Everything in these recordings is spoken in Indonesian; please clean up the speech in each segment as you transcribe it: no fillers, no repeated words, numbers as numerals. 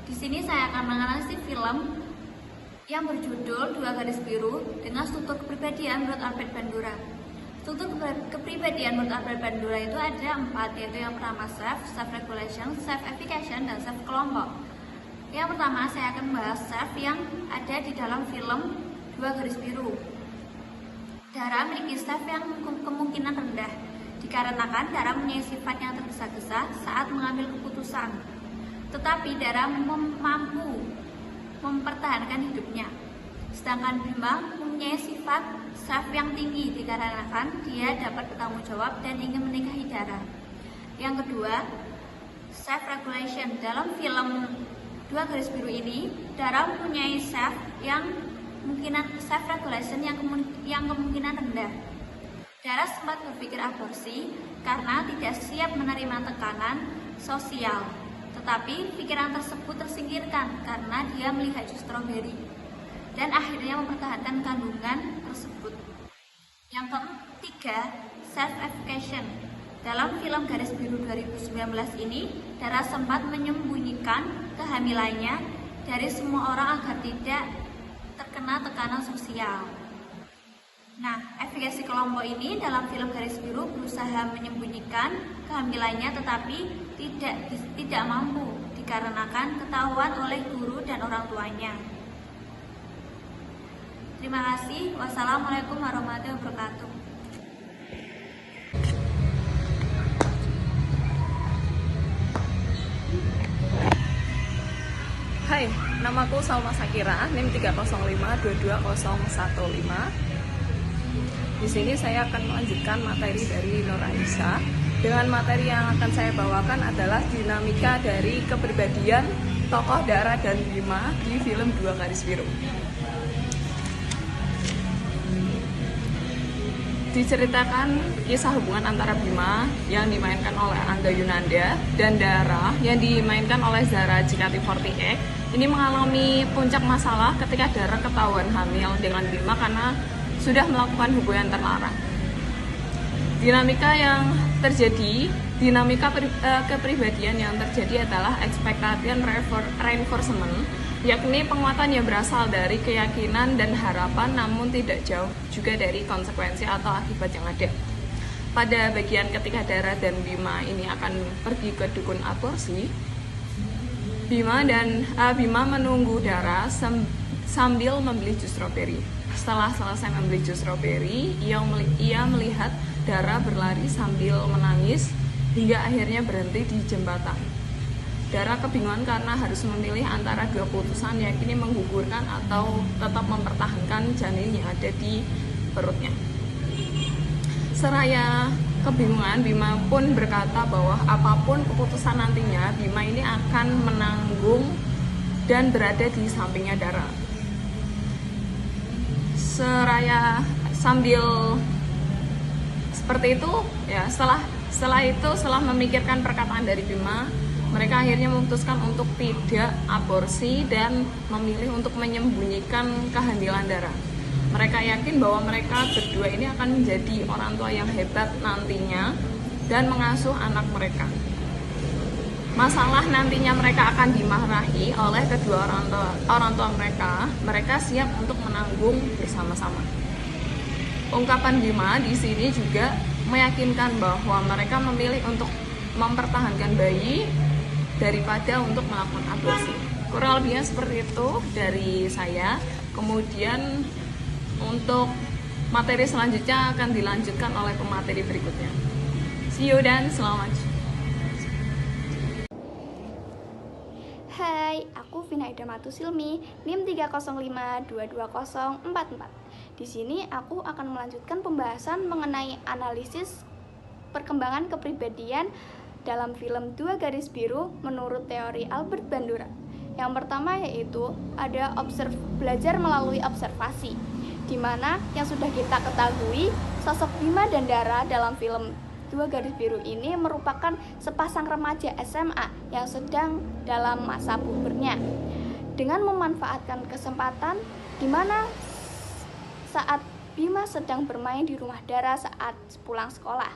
Di sini saya akan menganalisis film yang berjudul Dua Garis Biru dengan struktur kepribadian menurut Albert Bandura. Struktur kepribadian menurut Albert Bandura itu ada 4, yaitu yang pertama self-regulation, self-effication, dan self-kelompok. Yang pertama saya akan membahas self yang ada di dalam film Dua Garis Biru. Dara memiliki self yang kemungkinan rendah, dikarenakan Dara mempunyai sifat yang tergesa-gesa saat mengambil keputusan. Tetapi Dara mampu mempertahankan hidupnya. Sedangkan Bima mempunyai sifat self yang tinggi, dikarenakan dia dapat bertanggung jawab dan ingin menikahi Dara. Yang kedua, self-regulation. Dalam film Dua Garis Biru ini, Dara mempunyai self yang kemungkinan self-regulation yang kemungkinan rendah. Dara sempat berpikir aborsi karena tidak siap menerima tekanan sosial. Tetapi pikiran tersebut tersingkirkan karena dia melihat jus stroberi dan akhirnya mempertahankan kandungan tersebut. Yang ketiga, self-effication. Dalam film Garis Biru 2019 ini, Dara sempat menyembunyikan kehamilannya dari semua orang agar tidak terkena tekanan sosial. Nah, efikasi kelompok ini dalam film Garis Biru berusaha menyembunyikan kehamilannya tetapi tidak mampu dikarenakan ketahuan oleh guru dan orang tuanya. Terima kasih. Wassalamualaikum warahmatullahi wabarakatuh. Hai, namaku Salma Sakira, NIM 305222015. Di sini saya akan melanjutkan materi dari Nur Aisyah. Dengan materi yang akan saya bawakan adalah dinamika dari kepribadian tokoh Dara dan Bima di film Dua Garis Biru. Diceritakan kisah hubungan antara Bima yang dimainkan oleh Angga Yunanda dan Dara yang dimainkan oleh Zara JKT48 ini mengalami puncak masalah ketika Dara ketahuan hamil dengan Bima karena sudah melakukan hubungan terlarang. Dinamika kepribadian yang terjadi adalah expectation reinforcement, yakni penguatan yang berasal dari keyakinan dan harapan namun tidak jauh juga dari konsekuensi atau akibat yang ada. Pada bagian ketika Dara dan Bima ini akan pergi ke dukun aborsi, Bima menunggu Dara sambil membeli jus stroberi. Setelah selesai membeli jus stroberi, ia melihat Dara berlari sambil menangis hingga akhirnya berhenti di jembatan. Dara kebingungan karena harus memilih antara dua putusan, yakni menggugurkan atau tetap mempertahankan janin yang ada di perutnya. Seraya kebingungan, Bima pun berkata bahwa apapun keputusan nantinya, Bima ini akan menanggung dan berada di sampingnya Dara. Seraya sambil seperti itu, ya setelah memikirkan perkataan dari Bima, mereka akhirnya memutuskan untuk tidak aborsi dan memilih untuk menyembunyikan kehamilan Dara. Mereka yakin bahwa mereka berdua ini akan menjadi orang tua yang hebat nantinya dan mengasuh anak mereka. Masalah nantinya mereka akan dimarahi oleh kedua orang tua mereka siap untuk menanggung bersama-sama. Ungkapan Bima di sini juga meyakinkan bahwa mereka memilih untuk mempertahankan bayi daripada untuk melakukan aborsi. Kurang lebihnya seperti itu dari saya. Kemudian untuk materi selanjutnya akan dilanjutkan oleh pemateri berikutnya. See you dan selamat. Hai, aku Vinaida Matusilmi, NIM 305222044. Di sini aku akan melanjutkan pembahasan mengenai analisis perkembangan kepribadian dalam film Dua Garis Biru menurut teori Albert Bandura. Yang pertama yaitu ada belajar melalui observasi, di mana yang sudah kita ketahui sosok Bima dan Dara dalam film Dua Garis Biru ini merupakan sepasang remaja SMA yang sedang dalam masa pubernya. Dengan memanfaatkan kesempatan di mana saat Bima sedang bermain di rumah Dara saat pulang sekolah.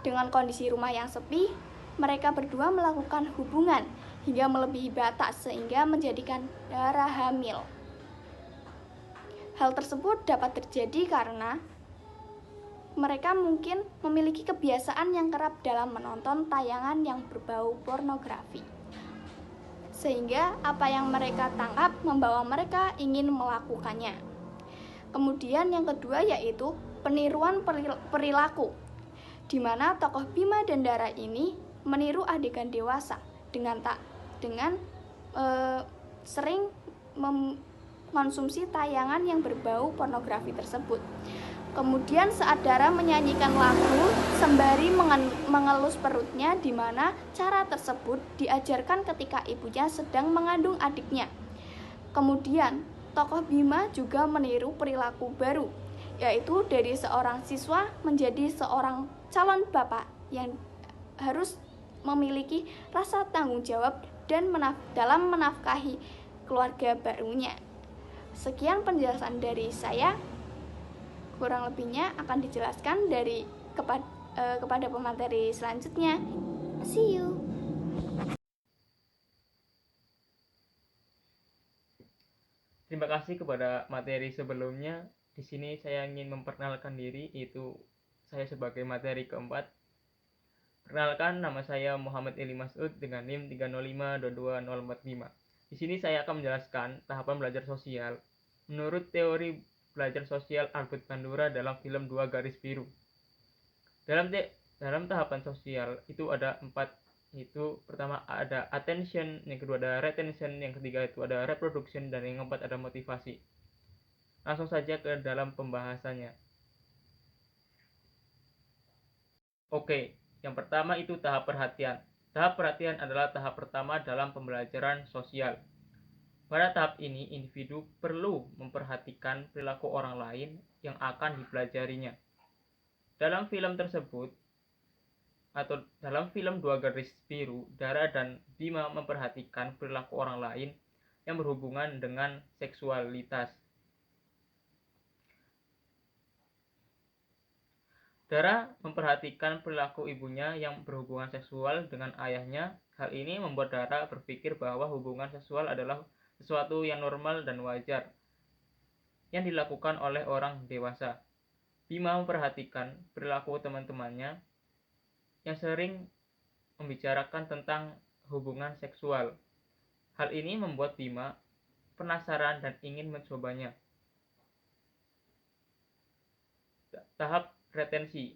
Dengan kondisi rumah yang sepi, mereka berdua melakukan hubungan hingga melebihi batas sehingga menjadikan Dara hamil. Hal tersebut dapat terjadi karena mereka mungkin memiliki kebiasaan yang kerap dalam menonton tayangan yang berbau pornografi. Sehingga apa yang mereka tangkap membawa mereka ingin melakukannya. Kemudian yang kedua yaitu peniruan perilaku, di mana tokoh Bima dan Dara ini meniru adegan dewasa dengan sering mengkonsumsi tayangan yang berbau pornografi tersebut. Kemudian saat Dara menyanyikan lagu sembari mengelus perutnya, di mana cara tersebut diajarkan ketika ibunya sedang mengandung adiknya. Kemudian tokoh Bima juga meniru perilaku baru, yaitu dari seorang siswa menjadi seorang calon bapak yang harus memiliki rasa tanggung jawab dan dalam menafkahi keluarga barunya. Sekian penjelasan dari saya. Kurang lebihnya akan dijelaskan kepada pemateri selanjutnya. See you. Terima kasih kepada materi sebelumnya. Di sini saya ingin memperkenalkan diri, yaitu saya sebagai materi keempat. Perkenalkan, nama saya Muhammad Eli Masud dengan NIM 305222045. Di sini saya akan menjelaskan tahapan belajar sosial menurut teori belajar sosial Albert Bandura dalam film 2 Garis Biru. Dalam tahapan sosial itu ada 4, yaitu pertama ada attention, yang kedua ada retention, yang ketiga itu ada reproduction, dan yang keempat ada motivasi. Langsung saja ke dalam pembahasannya. Oke, yang pertama itu tahap perhatian. Tahap perhatian adalah tahap pertama dalam pembelajaran sosial. Pada tahap ini, individu perlu memperhatikan perilaku orang lain yang akan dipelajarinya. Dalam film tersebut, atau dalam film 2 Garis Biru, Dara dan Bima memperhatikan perilaku orang lain yang berhubungan dengan seksualitas. Dara memperhatikan perilaku ibunya yang berhubungan seksual dengan ayahnya. Hal ini membuat Dara berpikir bahwa hubungan seksual adalah sesuatu yang normal dan wajar yang dilakukan oleh orang dewasa. Bima memperhatikan perilaku teman-temannya yang sering membicarakan tentang hubungan seksual. Hal ini membuat Bima penasaran dan ingin mencobanya. Tahap retensi.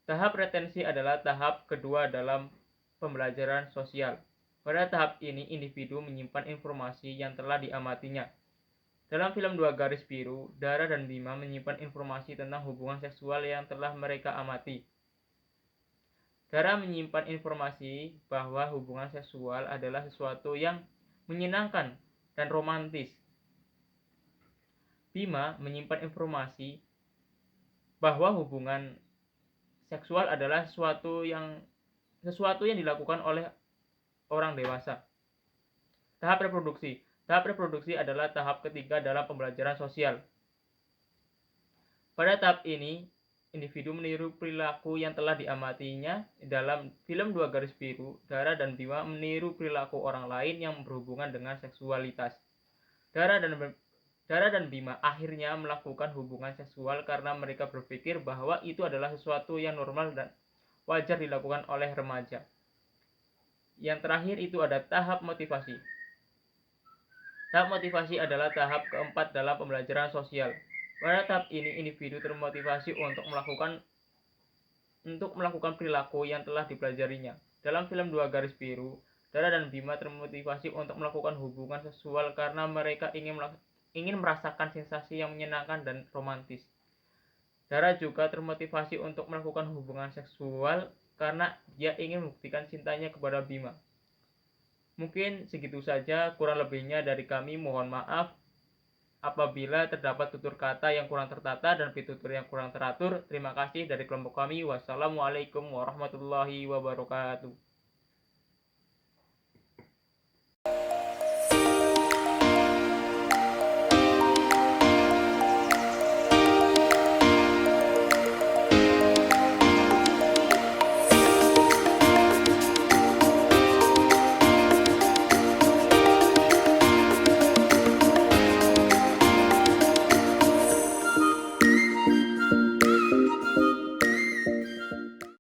Tahap retensi adalah tahap kedua dalam pembelajaran sosial. Pada tahap ini, individu menyimpan informasi yang telah diamatinya. Dalam film 2 Garis Biru, Dara dan Bima menyimpan informasi tentang hubungan seksual yang telah mereka amati. Dara menyimpan informasi bahwa hubungan seksual adalah sesuatu yang menyenangkan dan romantis. Bima menyimpan informasi bahwa hubungan seksual adalah sesuatu yang dilakukan oleh orang dewasa. Tahap reproduksi. Tahap reproduksi adalah tahap ketiga dalam pembelajaran sosial. Pada tahap ini, individu meniru perilaku yang telah diamatinya. Dalam film 2 Garis Biru, Dara dan Bima meniru perilaku orang lain yang berhubungan dengan seksualitas. Dara dan Bima akhirnya melakukan hubungan seksual karena mereka berpikir bahwa itu adalah sesuatu yang normal dan wajar dilakukan oleh remaja. Yang terakhir itu ada tahap motivasi. Tahap motivasi adalah tahap keempat dalam pembelajaran sosial. Pada tahap ini, individu termotivasi untuk melakukan perilaku yang telah dipelajarinya. Dalam film 2 Garis Biru, Dara dan Bima termotivasi untuk melakukan hubungan seksual karena mereka ingin merasakan sensasi yang menyenangkan dan romantis. Dara juga termotivasi untuk melakukan hubungan seksual karena dia ingin membuktikan cintanya kepada Bima. Mungkin segitu saja, kurang lebihnya dari kami mohon maaf apabila terdapat tutur kata yang kurang tertata dan pitutur yang kurang teratur. Terima kasih dari kelompok kami. Wassalamualaikum warahmatullahi wabarakatuh.